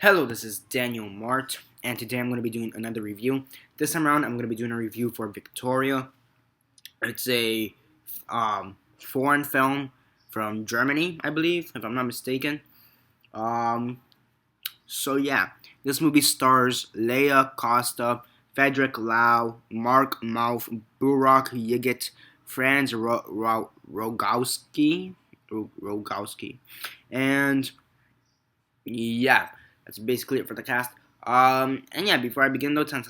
Hello, this is Daniel Mart, and today I'm going to be doing another review. This time around, I'm going to be doing a review for Victoria. It's a foreign film from Germany, I believe, if I'm not mistaken. Um, so yeah, this movie stars Leia Costa, Frederick Lau, Mark Mouth, Burak Yigit, Franz Rogowski, and yeah, that's basically it for the cast. And yeah, before I begin though, 10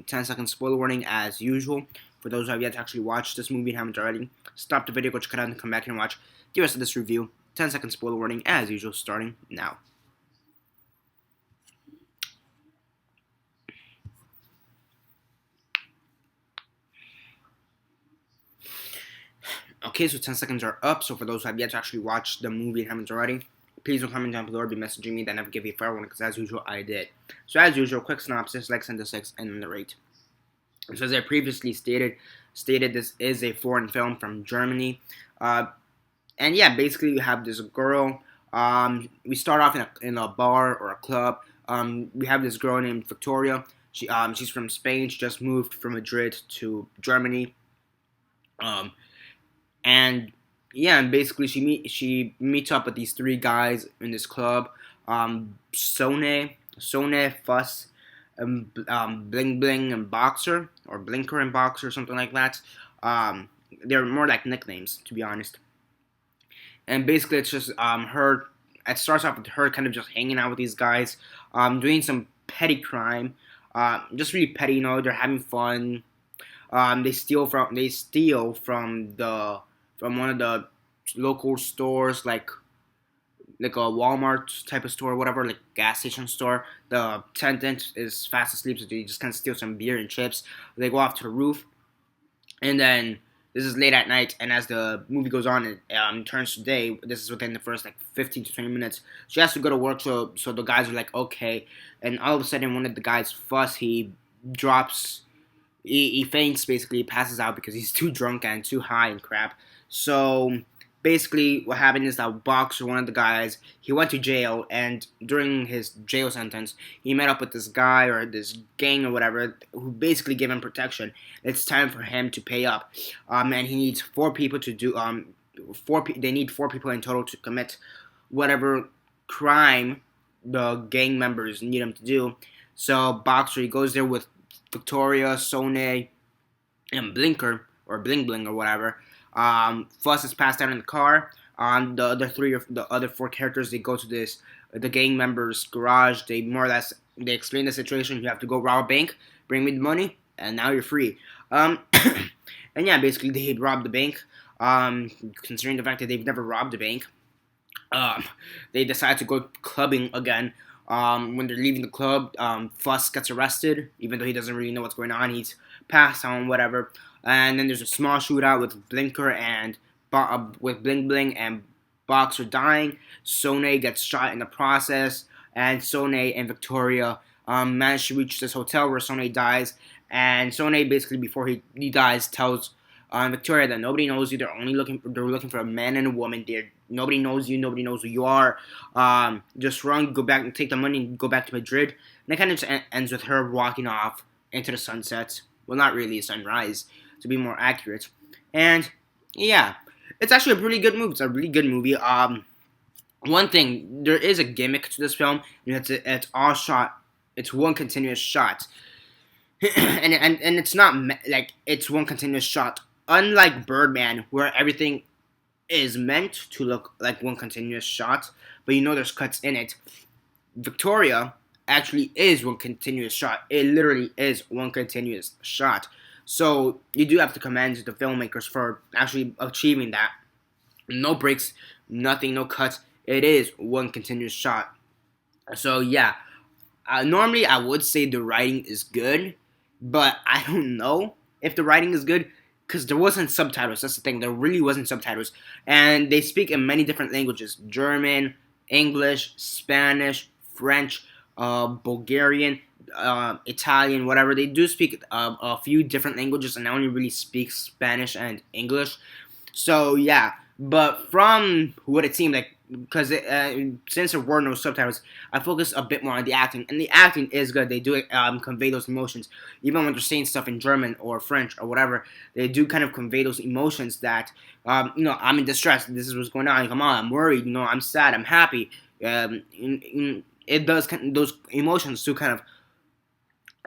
seconds spoiler warning as usual. For those who have yet to actually watch this movie and haven't already, stop the video, go check it out, and come back and watch the rest of this review. 10 seconds spoiler warning as usual, starting now. Okay, so 10 seconds are up. So for those who have yet to actually watch the movie and haven't already, please don't comment down below or be messaging me. That never give you a fair one because as usual, I did. So as usual, quick synopsis, like, send to 6, and then the rate. So as I previously stated this is a foreign film from Germany, and yeah, basically you have this girl. We start off in a bar or a club. We have this girl named Victoria. She's from Spain. She just moved from Madrid to Germany. Um, and yeah, and basically she meets up with these three guys in this club. Sone, Fuss, Bling Bling and Boxer, or Blinker and Boxer, something like that. They're more like nicknames, to be honest. And basically, it's just her. It starts off with her kind of just hanging out with these guys, doing some petty crime, just really petty. They're having fun. They steal from one of the local stores, like a Walmart type of store, whatever, like gas station store. The attendant is fast asleep, so they just kind of steal some beer and chips. They go off to the roof, and then this is late at night. And as the movie goes on, it turns to day. This is within the first like 15 to 20 minutes. She has to go to work, so the guys are like, okay. And all of a sudden, one of the guys, Fuss, he drops. He faints, basically. He passes out because he's too drunk and too high and crap. So basically what happened is that Boxer, one of the guys, he went to jail, and during his jail sentence he met up with this guy or this gang or whatever who basically gave him protection. It's time for him to pay up, and he needs four people to do they need four people in total to commit whatever crime the gang members need him to do. So Boxer, he goes there with Victoria, Sone, and Blinker, or Bling Bling or whatever. Fuss is passed out in the car. The other four characters, they go to the gang members' garage. They more or less they explain the situation. You have to go rob a bank, bring me the money, and now you're free. And yeah, basically they robbed the bank. Considering the fact that they've never robbed a bank, they decide to go clubbing again. When they're leaving the club, Fuss gets arrested, even though he doesn't really know what's going on. He's passed on, whatever. And then there's a small shootout with Blinker and with Bling Bling and Boxer dying. Sone gets shot in the process, and Sone and Victoria manage to reach this hotel where Sone dies. And Sone basically, before he dies, tells Victoria that nobody knows you. They're looking for a man and a woman. Nobody knows you. Nobody knows who you are. Just run, go back and take the money and go back to Madrid. And it kind of just ends with her walking off into the sunset. Well, not really a sunrise, to be more accurate. And yeah, it's actually a really good movie. It's a really good movie. One thing, there is a gimmick to this film, and it's all shot. It's one continuous shot, and it's not like it's one continuous shot. Unlike Birdman, where everything is meant to look like one continuous shot, but there's cuts in it. Victoria actually is one continuous shot. It literally is one continuous shot. So you do have to commend the filmmakers for actually achieving that. No breaks, nothing, no cuts. It is one continuous shot. So yeah, normally I would say the writing is good, but I don't know if the writing is good because there wasn't subtitles. That's the thing. There really wasn't subtitles, and they speak in many different languages: German, English, Spanish, French, Bulgarian, Italian, whatever. They do speak a few different languages, and I only really speak Spanish and English. So yeah, but from what it seemed like, because since there were no subtitles, I focused a bit more on the acting, and the acting is good. They do convey those emotions, even when they're saying stuff in German or French or whatever. They do kind of convey those emotions that I'm in distress. This is what's going on. Come on, I'm worried. I'm sad. I'm happy. It does those emotions to kind of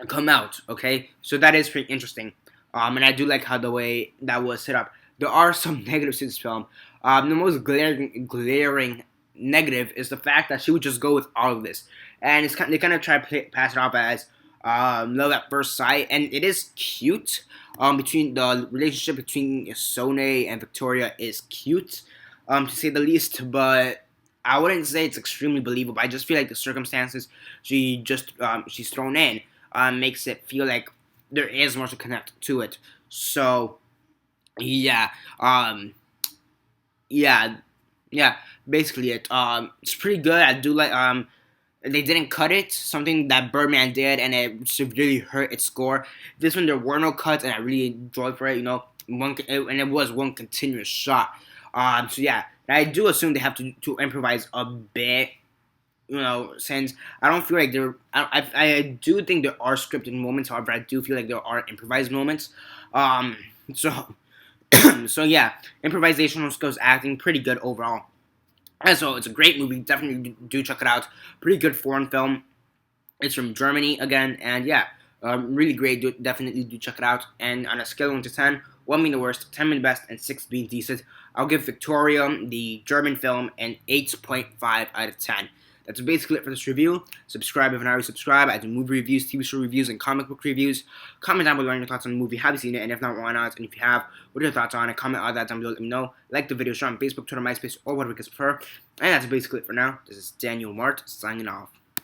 come out. Okay, so that is pretty interesting. And I do like how the way that was set up. There are some negatives to this film. The most glaring negative is the fact that she would just go with all of this, and they kind of try to pass it off as love at first sight, and it is cute. Between the relationship between Sone and Victoria is cute, to say the least, but I wouldn't say it's extremely believable. I just feel like the circumstances she's thrown in makes it feel like there is more to connect to it. So yeah, yeah, yeah. Basically, it's pretty good. I do like they didn't cut it, something that Birdman did, and it severely hurt its score. This one there were no cuts, and I really enjoyed for it. And it was one continuous shot. So yeah, I do assume they have to improvise a bit. Since I don't feel like I do think there are scripted moments. However, I do feel like there are improvised moments. So so yeah, improvisational skills, acting, pretty good overall. And so it's a great movie. Definitely do check it out. Pretty good foreign film. It's from Germany again, and yeah, really great. Definitely do check it out. And on a scale of 1 to 10, 1 being the worst, 10 being the best, and 6 being decent, I'll give Victoria, the German film, an 8.5 out of 10. That's basically it for this review. Subscribe if you're not already subscribed. I do movie reviews, TV show reviews, and comic book reviews. Comment down below your thoughts on the movie. Have you seen it? And if not, why not? And if you have, what are your thoughts on it? Comment all that down below. Let me know. Like the video, share on Facebook, Twitter, MySpace, or whatever you guys prefer. And that's basically it for now. This is Daniel Mart signing off.